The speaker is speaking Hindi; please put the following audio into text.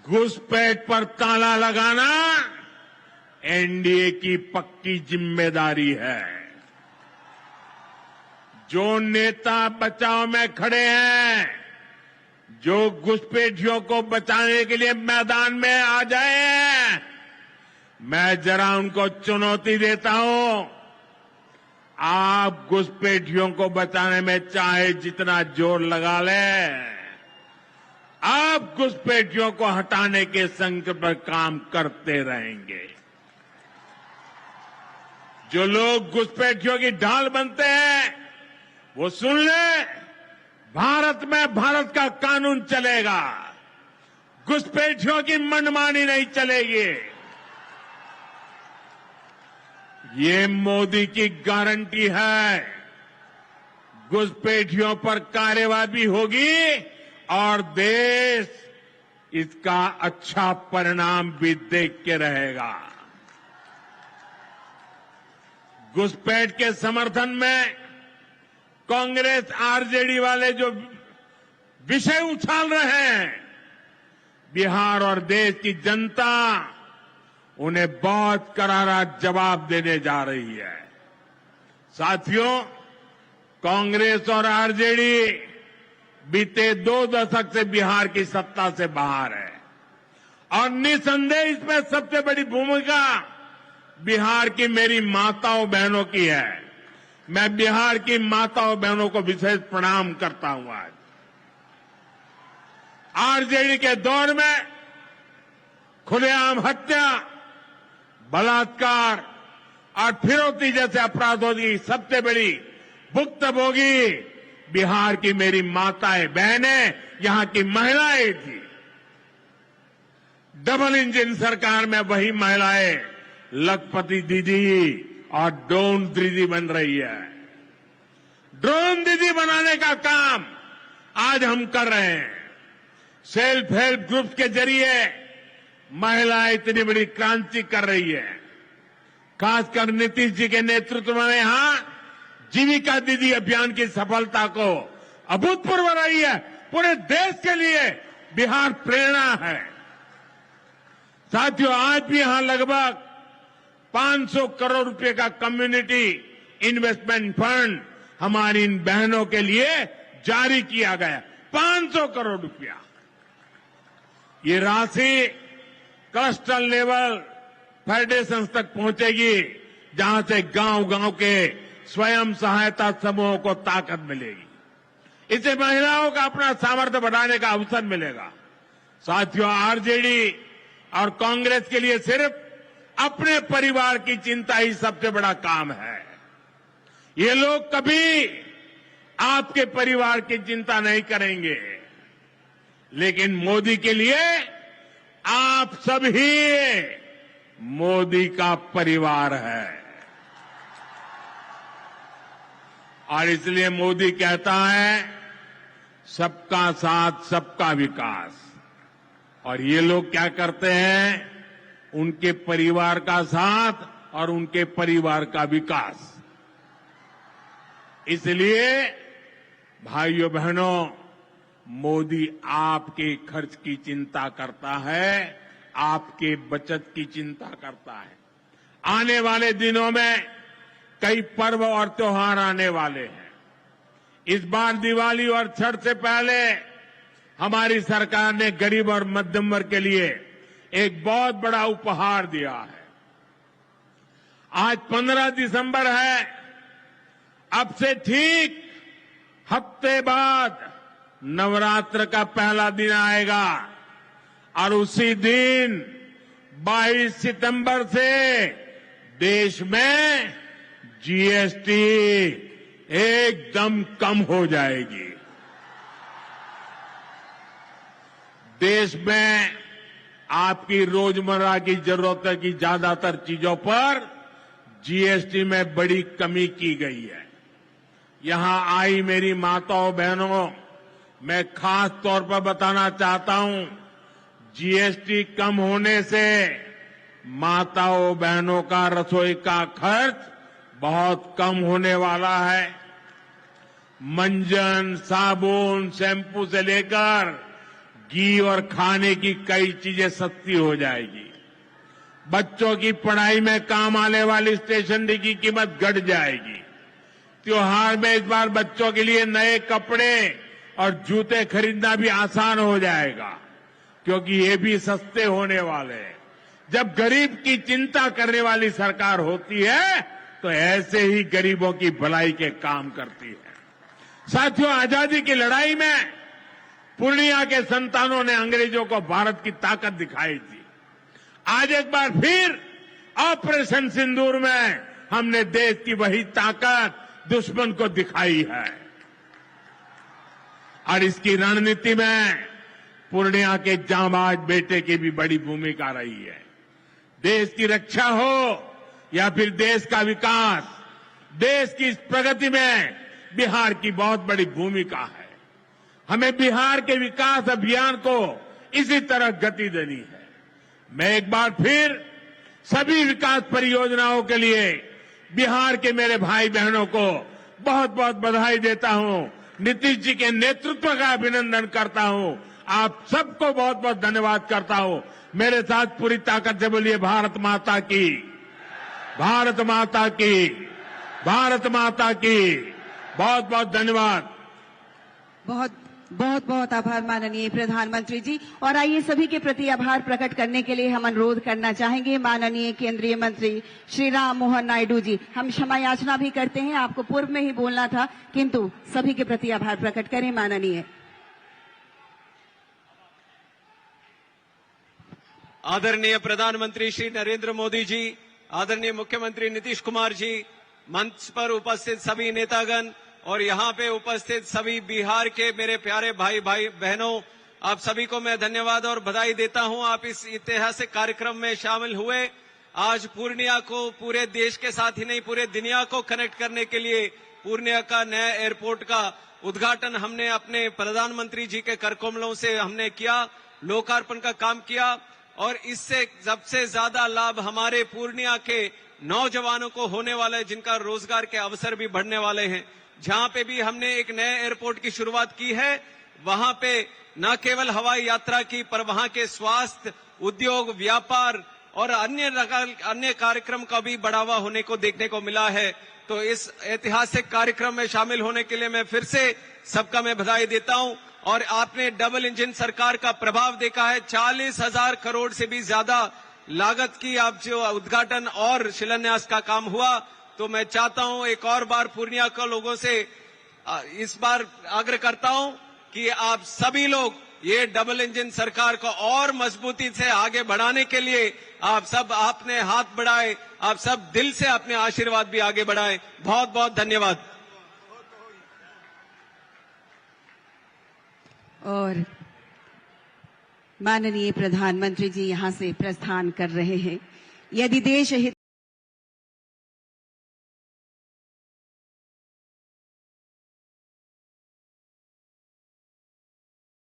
घुसपैठ पर ताला लगाना एनडीए की पक्की जिम्मेदारी है। जो नेता बचाव में खड़े हैं, जो घुसपैठियों को बचाने के लिए मैदान में आ जाए, मैं जरा उनको चुनौती देता हूं। आप घुसपैठियों को बचाने में चाहे जितना जोर लगा लें, आप घुसपैठियों को हटाने के संकल्प पर काम करते रहेंगे। जो लोग घुसपैठियों की ढाल बनते हैं, वो सुन ले, भारत में भारत का कानून चलेगा, घुसपैठियों की मनमानी नहीं चलेगी। ये मोदी की गारंटी है। घुसपैठियों पर कार्रवाई भी होगी और देश इसका अच्छा परिणाम भी देख के रहेगा। घुसपैठ के समर्थन में कांग्रेस आरजेडी वाले जो विषय उछाल रहे हैं, बिहार और देश की जनता उन्हें बहुत करारा जवाब देने जा रही है। साथियों, कांग्रेस और आरजेडी बीते 2 दशक से बिहार की सत्ता से बाहर है और निसंदेह इसमें सबसे बड़ी भूमिका बिहार की मेरी माताओं बहनों की है। मैं बिहार की माताओं बहनों को विशेष प्रणाम करता हूं। आज आरजेडी के दौर में खुलेआम हत्या, बलात्कार और फिरौती जैसे अपराधों की सबसे बड़ी भुक्तभोगी बिहार की मेरी माताएं बहनें, यहां की महिलाएं थी। डबल इंजन सरकार में वही महिलाएं लखपति दीदी और ड्रोन दीदी बन रही है। ड्रोन दीदी बनाने का काम आज हम कर रहे हैं। सेल्फ हेल्प ग्रुप के जरिए महिलाएं इतनी बड़ी क्रांति कर रही है। खासकर नीतीश जी के नेतृत्व में यहां जीविका दीदी अभियान की सफलता को अभूतपूर्व रही है। पूरे देश के लिए बिहार प्रेरणा है। साथियों, आज भी यहां लगभग 500 करोड़ रुपए का कम्युनिटी इन्वेस्टमेंट फंड हमारी इन बहनों के लिए जारी किया गया। 500 करोड़ रुपया। ये राशि क्लस्टर लेवल फेडरेशन तक पहुंचेगी, जहां से गांव-गांव के स्वयं सहायता समूहों को ताकत मिलेगी। इससे महिलाओं का अपना सामर्थ्य बढ़ाने का अवसर मिलेगा। साथियों, आरजेडी और कांग्रेस के लिए सिर्फ अपने परिवार की चिंता ही सबसे बड़ा काम है। ये लोग कभी आपके परिवार की चिंता नहीं करेंगे, लेकिन मोदी के लिए आप सभी मोदी का परिवार है। और इसलिए मोदी कहता है, सबका साथ सबका विकास। और ये लोग क्या करते हैं? उनके परिवार का साथ और उनके परिवार का विकास। इसलिए भाइयों बहनों, मोदी आपके खर्च की चिंता करता है, आपके बचत की चिंता करता है। आने वाले दिनों में कई पर्व और त्योहार आने वाले हैं। इस बार दिवाली और छठ से पहले हमारी सरकार ने गरीब और मध्यम वर्ग के लिए एक बहुत बड़ा उपहार दिया है। आज 15 दिसंबर है। अब से ठीक हफ्ते बाद नवरात्र का पहला दिन आएगा और उसी दिन 22 सितंबर से देश में जीएसटी एकदम कम हो जाएगी। देश में आपकी रोजमर्रा की जरूरतों की ज्यादातर चीजों पर जीएसटी में बड़ी कमी की गई है। यहां आई मेरी माताओं बहनों, मैं खास तौर पर बताना चाहता हूं, जीएसटी कम होने से माताओं बहनों का रसोई का खर्च बहुत कम होने वाला है। मंजन, साबुन, शैंपू से लेकर घी और खाने की कई चीजें सस्ती हो जाएगी। बच्चों की पढ़ाई में काम आने वाली स्टेशनरी की कीमत घट जाएगी। त्योहार में इस बार बच्चों के लिए नए कपड़े और जूते खरीदना भी आसान हो जाएगा, क्योंकि ये भी सस्ते होने वाले हैं। जब गरीब की चिंता करने वाली सरकार होती है तो ऐसे ही गरीबों की भलाई के काम करती है। साथियों, आजादी की लड़ाई में पूर्णिया के संतानों ने अंग्रेजों को भारत की ताकत दिखाई थी। आज एक बार फिर ऑपरेशन सिंदूर में हमने देश की वही ताकत दुश्मन को दिखाई है और इसकी रणनीति में पूर्णिया के जांबाज बेटे की भी बड़ी भूमिका रही है। देश की रक्षा हो या फिर देश का विकास, देश की इस प्रगति में बिहार की बहुत बड़ी भूमिका है। हमें बिहार के विकास अभियान को इसी तरह गति देनी है। मैं एक बार फिर सभी विकास परियोजनाओं के लिए बिहार के मेरे भाई बहनों को बहुत बहुत बधाई देता हूं। नीतीश जी के नेतृत्व का अभिनंदन करता हूं। आप सबको बहुत बहुत धन्यवाद करता हूं। मेरे साथ पूरी ताकत से बोलिए भारत माता की, भारत माता की, भारत माता की। बहुत बहुत धन्यवाद। बहुत बहुत आभार माननीय प्रधानमंत्री जी। और आइए सभी के प्रति आभार प्रकट करने के लिए हम अनुरोध करना चाहेंगे माननीय केंद्रीय मंत्री श्री राम मोहन नायडू जी। हम क्षमा याचना भी करते हैं, आपको पूर्व में ही बोलना था, किंतु सभी के प्रति आभार प्रकट करें माननीय। आदरणीय प्रधानमंत्री श्री नरेंद्र मोदी जी, आदरणीय मुख्यमंत्री नीतीश कुमार जी, मंच पर उपस्थित सभी नेतागण और यहाँ पे उपस्थित सभी बिहार के मेरे प्यारे भाई बहनों, आप सभी को मैं धन्यवाद और बधाई देता हूँ। आप इस ऐतिहासिक कार्यक्रम में शामिल हुए। आज पूर्णिया को पूरे देश के साथ ही नहीं पूरे दुनिया को कनेक्ट करने के लिए पूर्णिया का नया एयरपोर्ट का उद्घाटन हमने अपने प्रधानमंत्री जी के करकमलों से हमने किया, लोकार्पण का काम किया और इससे सबसे ज्यादा लाभ हमारे पूर्णिया के नौजवानों को होने वाला है, जिनका रोजगार के अवसर भी बढ़ने वाले हैं। जहां पे भी हमने एक नए एयरपोर्ट की शुरुआत की है, वहां पे न केवल हवाई यात्रा की पर वहां के स्वास्थ्य, उद्योग, व्यापार और अन्य कार्यक्रम का भी बढ़ावा होने को देखने को मिला है। तो इस ऐतिहासिक कार्यक्रम में शामिल होने के लिए मैं फिर से सबका मैं बधाई देता हूं। और आपने डबल इंजन सरकार का प्रभाव देखा है। 40,000 करोड़ से भी ज्यादा लागत की आप जो उद्घाटन और शिलान्यास का काम हुआ, तो मैं चाहता हूं एक और बार पूर्णिया के लोगों से इस बार आग्रह करता हूं कि आप सभी लोग ये डबल इंजन सरकार को और मजबूती से आगे बढ़ाने के लिए आप सब आपने हाथ बढ़ाए, आप सब दिल से अपने आशीर्वाद भी आगे बढ़ाए। बहुत बहुत धन्यवाद। और माननीय प्रधानमंत्री जी यहां से प्रस्थान कर रहे हैं। यदि देश हित